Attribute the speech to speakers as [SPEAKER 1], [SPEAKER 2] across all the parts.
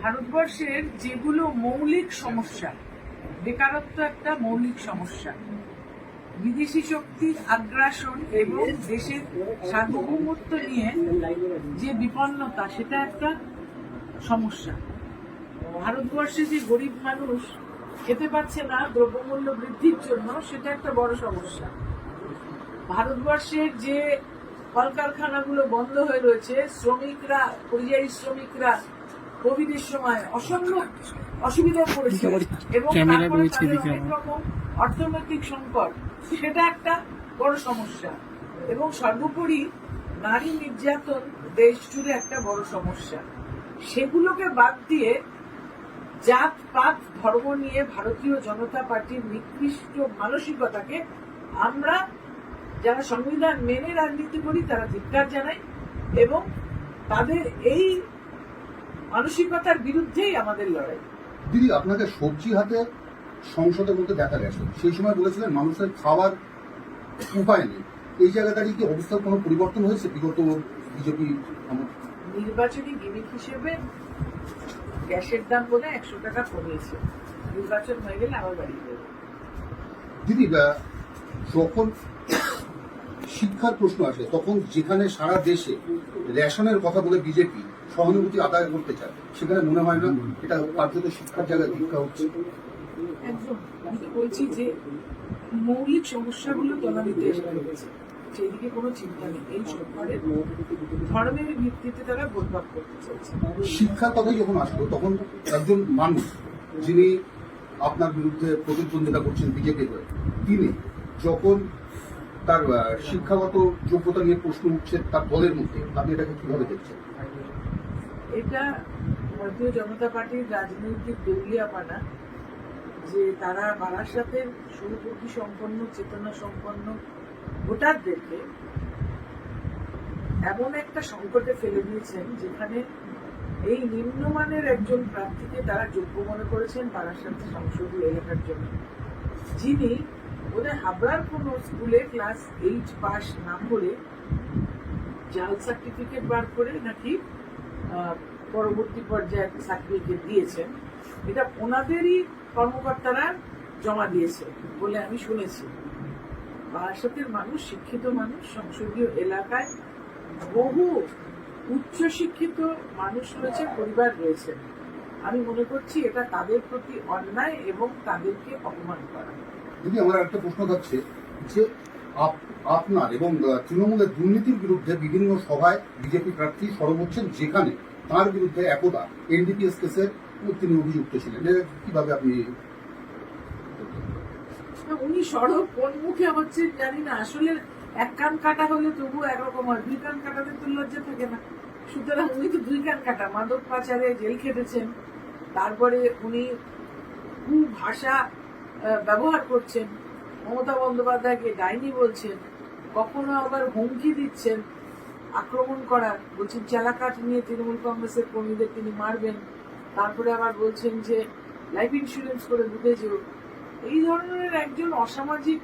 [SPEAKER 1] ভারতবর্ষের যেগুলো মৌলিক সমস্যা, বেকারত্ব একটা মৌলিক সমস্যা, বিদেশি শক্তির আগ্রাসন এবং দেশের সার্বভৌমত্ব নিয়ে যে বিপন্নতা, সেটা একটা সমস্যা। ভারতবর্ষে যে গরিব মানুষ খেতে পাচ্ছে না দ্রব্যমূল্য বৃদ্ধির জন্য, সেটা একটা বড় সমস্যা। ভারতবর্ষের যে কলকারখানাগুলো বন্ধ হয়ে রয়েছে, শ্রমিকরা, পরিযায়ী শ্রমিকরা কোভিডের সময় অসম্ভব অসুবিধা পড়েছে এবং তারপরে তাদের অনেক রকম অর্থনৈতিক সংকট, সেটা একটা বড় সমস্যা। এবং সর্বোপরি নারী নির্যাতন দেশ জুড়ে একটা বড় সমস্যা। সেগুলোকে বাদ দিয়ে জাত পাত ধর্ম নিয়ে ভারতীয় জনতা পার্টির নিকৃষ্ট মানসিকতাকে আমরা যারা সংবিধান মেনে রাজনীতি করি তারা ধিক্কার জানাই এবং তাদের এই মানসিকতার বিরুদ্ধেই আমাদের লড়াই।
[SPEAKER 2] দিদি, আপনাকে সবজি হাতে সংসদের মধ্যে দেখা গেছে, সেই সময় বলেছিলেন মানুষের খাওয়ার উপায় নেই। এই জায়গায় দাঁড়িয়ে কি অবস্থার কোনো পরিবর্তন হয়েছে বিগত বিজেপি?
[SPEAKER 1] নির্বাচনী গিমিক হিসেবে গ্যাসের দাম বোধ হয় 100 টাকা কমিয়েছে, নির্বাচন হয়ে গেলে আবার বাড়িয়ে দেবে।
[SPEAKER 2] দিদি, যখন শিক্ষার প্রশ্ন আসে তখন যেখানে সারা দেশে রেশনের কথা বলে বিজেপি সহানুভূতি আদায় করতে চায়, সেখানে মনে হয় না এটা কার্যত শিক্ষার জায়গায় ভিক্ষা হচ্ছে?
[SPEAKER 1] একদম, আমি তো বলছি যে মৌলিক সমস্যাগুলো তলানিতে এসে গেছে, সেদিকে কোনো চিন্তা নেই। এই সরকারের ধর্মের ভিত্তিতে তারা ভোটভাগ করতে চাইছে।
[SPEAKER 2] শিক্ষার কথাই যখন আসলো তখন একজন মানুষ যিনি আপনার বিরুদ্ধে প্রতিদ্বন্দ্বিতা করছেন বিজেপি হয়ে, তিনি যখন তার শিক্ষাগত যোগ্যতা নিয়ে প্রশ্ন উঠছে তার দলের মধ্যে, আপনি এটাকে কিভাবে দেখছেন?
[SPEAKER 1] এটা ভারতীয় জনতা পার্টির রাজনৈতিক দেউলিয়াপানা যে তারা বারাসাতের সুরপতি সম্পন্ন, চেতনা সম্পন্ন ভোটারদেরকে এমন একটা সংকটে ফেলে দিয়েছেন যেখানে এই নিম্নমানের একজন প্রার্থীকে তারা যোগ্য মনে করেছেন বারাসাত সংসদীয় এলাকার জন্য, যিনি ওদের হাবড়ার কোন স্কুলে ক্লাস 8 পাস না করে জাল সার্টিফিকেট বার করে নাকি পরবর্তী পর্যায়ে সার্টিফিকেট দিয়েছেন। এটা ওনাদেরই কর্মকর্তারা জমা দিয়েছে বলে আমি শুনেছি। বারাসাতের মানুষ শিক্ষিত মানুষ, সংসদীয় এলাকায় বহু উচ্চ শিক্ষিত মানুষ রয়েছে, পরিবার রয়েছে। আমি মনে করছি এটা তাদের প্রতি অন্যায় এবং তাদেরকে অপমান করা।
[SPEAKER 2] যদি আমার একটা প্রশ্ন থাকছে যে আপনার এবং তৃণমূলের দুর্নীতির বিরুদ্ধে বিভিন্ন সভায় বিজেপি প্রার্থী সরব হচ্ছেন, যেখানে তার বিরুদ্ধে একদা এনডিপিএস কেসের তিনি অভিযুক্ত ছিলেন, কিভাবে আপনি?
[SPEAKER 1] উনি সড়ক কোন মুখে হচ্ছে জানি না, আসলে এক কান কাটা হলে তবু একরকম হয়, 2 কান কাটাতে তো লজ্জা থাকে না। সুতরাং উনি তো 2 কান কাটা, মাদক পাচারে জেল খেটেছেন, তারপরে উনি ভাষা ব্যবহার করছেন, মমতা বন্দ্যোপাধ্যায়কে ডাইনি বলছেন, কখনো আবার হুমকি দিচ্ছেন আক্রমণ করার, বলছেন চালাকাঠ নিয়ে তৃণমূল কংগ্রেসের কর্মীদের তিনি মারবেন, তারপরে আবার বলছেন যে লাইফ ইন্স্যুরেন্স করে ডুবে যেও। এই ধরনের একজন অসামাজিক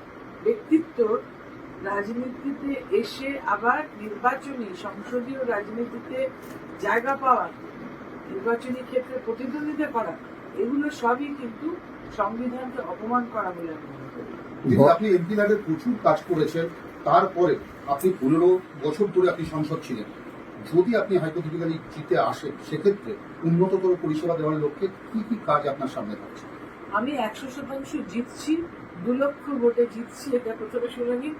[SPEAKER 1] ব্যক্তিত্ব রাজনীতিতে এসে আবার নির্বাচনী সংসদীয় রাজনীতিতে জায়গা পাওয়া, নির্বাচনী ক্ষেত্রে প্রতিদ্বন্দ্বিতা করা, এগুলো সবই কিন্তু সংবিধানকে অপমান করা বলে আমি মনে করি।
[SPEAKER 2] আপনি এমপি ল্যাডের প্রচুর কাজ করেছেন, তারপরে আপনি 15 বছর ধরে আপনি সাংসদ ছিলেন। যদি আপনি হাইপোথেটিক্যালি জিতে আসেন, সেক্ষেত্রে উন্নততর পরিষেবা দেওয়ার লক্ষ্যে কি কি কাজ আপনার সামনে থাকছে?
[SPEAKER 1] আমি 100% জিতছি, 2 লক্ষ ভোটে জিতছি, এটা প্রথমে শুনে নিন।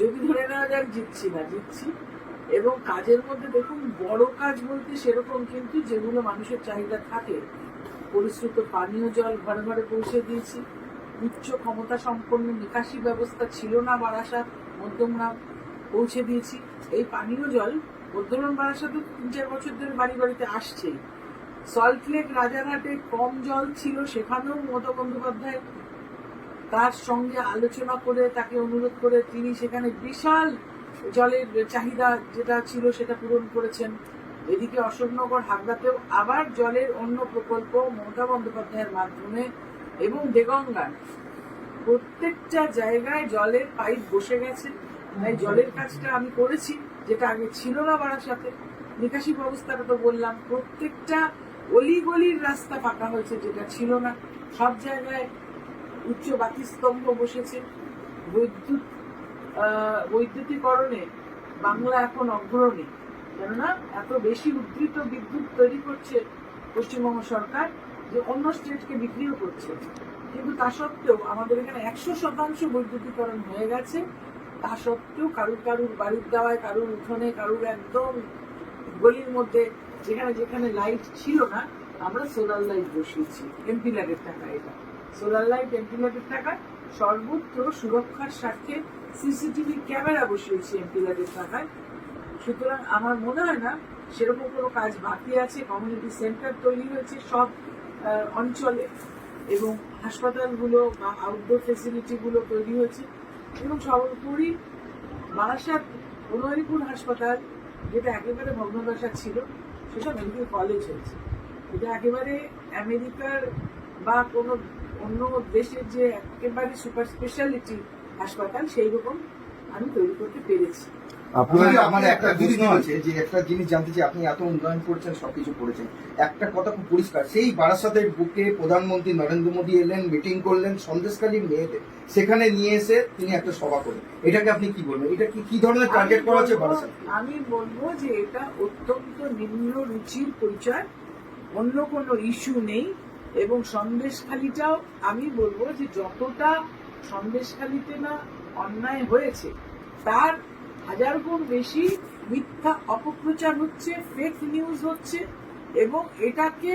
[SPEAKER 1] যদি ধরে নেওয়া যাক জিতছি না, জিতছি। এবং কাজের মধ্যে দেখুন, বড় কাজ বলতে সেরকম কিন্তু যেগুলো মানুষের চাহিদা থাকে, পরিশ্রুত পানীয় জল ঘরে ঘরে পৌঁছে দিয়েছি, উচ্চ ক্ষমতা সম্পন্ন নিকাশি ব্যবস্থা ছিল না বারাসাত মধ্যমগ্রাম, পৌঁছে দিয়েছি। এই পানীয় জল মধ্যমগ্রাম বারাসাত 3-4 বছর ধরে বাড়ি বাড়িতে আসছেই। সল্টলেক রাজারহাটে কম জল ছিল, সেখানেও মমতা বন্দ্যোপাধ্যায় তার সঙ্গে আলোচনা করে, তাকে অনুরোধ করে তিনি সেখানে বিশাল জলের চাহিদা যেটা ছিল সেটা পূরণ করেছেন। এদিকে অশোকনগর হাবড়াতেও আবার জলের অন্য প্রকল্প মমতা বন্দ্যোপাধ্যায়ের মাধ্যমে, এবং দেগঙ্গার প্রত্যেকটা জায়গায় জলের পাইপ বসে গেছে। তাই জলের কাজটা আমি করেছি, যেটা আগে ছিল না বারাসাতে। নিকাশি ব্যবস্থাটা তো বললাম, প্রত্যেকটা অলিগলির রাস্তা পাকা হয়েছে, যেটা ছিল না। সব জায়গায় উচ্চ বাতিস্তম্ভ বসেছে। বৈদ্যুতিকরণে বাংলা এখন অগ্রণী, কেননা এত বেশি উদ্ধৃত বিদ্যুৎ তৈরি করছে পশ্চিমবঙ্গ সরকার যে অন্য স্টেটকে বিক্রিও করছে। কিন্তু তা সত্ত্বেও আমাদের এখানে 100% বৈদ্যুতিকরণ হয়ে গেছে। তা সত্ত্বেও কারুর বাড়ির দেওয়ায়, কারুর উঠোনে, কারুর একদম গলির মধ্যে যেখানে যেখানে লাইট ছিল না, আমরা সোলার লাইট বসিয়েছি এমপি ল্যাডের টাকা। এটা সোলার লাইট এমপি ল্যাডের টাকা। সর্বত্র সুরক্ষার স্বার্থে সিসিটিভি ক্যামেরা বসিয়েছি এমপি ল্যাডের টাকায়। সুতরাং আমার মনে হয় না সেরকম কোনো কাজ বাকি আছে। কমিউনিটি সেন্টার তৈরি হয়েছে সব অঞ্চলে, এবং হাসপাতালগুলো বা আউটডোর ফেসিলিটিগুলো তৈরি হয়েছে। এবং সর্বোপরি বারাসাত বনোয়ারিপুর হাসপাতাল, যেটা একেবারে ভগ্নদশা ছিল, সেটা মেডিকেল কলেজ হয়েছে। এটা একেবারে আমেরিকার বা কোনো অন্য দেশের যে একেবারে সুপার স্পেশালিটি হাসপাতাল, সেই রকম আমি তৈরি করতে পেরেছি।
[SPEAKER 3] আপনার আমার একটা প্রশ্ন আছে, যে একটা জিনিস জানতে চাই, আপনি এত উন্নয়ন করেছেন, সবকিছু করেছেন, একটা কথা খুব পরিষ্কার, সেই বারাসাতের বুকে প্রধানমন্ত্রী নরেন্দ্র মোদী এলেন, মিটিং করলেন সন্দেশখালীর মেয়েদের, সেখানে নিয়ে এসে তিনি একটা সভা করলেন। এটাকে আপনি কি বলবেন? এটা কি ধরনের টার্গেট করা হচ্ছে বারাসাত?
[SPEAKER 1] আমি বলবো যে এটা অত্যন্ত নিম্ন রুচির পরিচয়, অন্য কোনো ইস্যু নেই। এবং সন্দেশখালীটাও আমি বলবো যে যতটা সন্দেশখালীতে না অন্যায় হয়েছে, তার 1000 গুণ বেশি মিথ্যা অপপ্রচার হচ্ছে, ফেক নিউজ হচ্ছে, এবং এটাকে